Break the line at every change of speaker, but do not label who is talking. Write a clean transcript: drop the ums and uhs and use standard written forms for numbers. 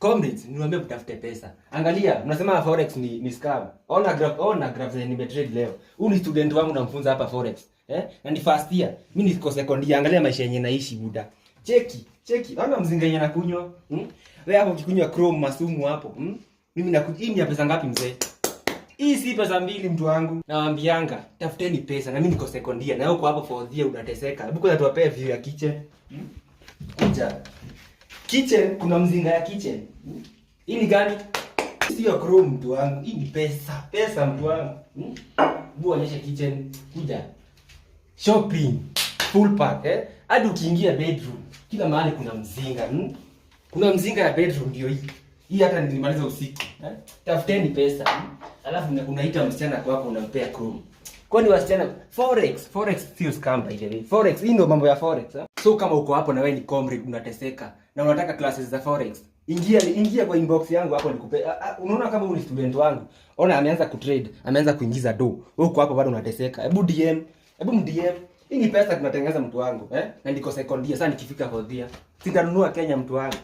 Comrades, niwaambie mtafute pesa. Angalia, mnasema forex ni scam. Ona graph zenye nimetrade leo. Huyu ni student wangu namfunza hapa forex. Na ni first year. Mimi niko second year. Angalia maisha yenyewe naishi buda. Cheki. Ona mzinga yenyewe nakunywa. Wewe hapo ukikunywa Chrome masumu hapo. Mimi nakunywa. Hii ni pesa ngapi mzee? Hii si pesa mbili mtu wangu. Nawaambianga, tafuteni pesa. Na mimi niko second year. Na uko hapo fourth year unateseka. Hebu kwanza tuwapee view ya kitchen. Kuja. Kitchen, kuna mzinga ya kitchen. Hii ni gani? Sio Chrome mtu wangu. Hii ni pesa. Pesa mtu wangu. Hebu onyesha kitchen. Kuja. Shopping. Full pack, Hadi ukiingia bedroom, kila mahali kuna mzinga. Kuna mzinga ya bedroom ndio hii. Hii hata nilimaliza usiku. Tafuteni pesa. Alafu unaita msichana kwako unampea Chrome. Kwani wasichana forex sio scam by the way. Forex hii ndio mambo ya forex. So kama uko hapo na wewe ni comrade unateseka na unataka classes za forex, ingia kwa inbox yangu hapo nikupe. Unaona kama huyu ni student wangu. Ona ameanza kutrade, ameanza kuingiza do. Wewe uko hapo bado unateseka. Hebu mdm. Hii ni pesa tunatengeneza mtu wangu, Na ndiko second year. Sasa nikifika fourth year, sitanunua Kenya mtu wangu.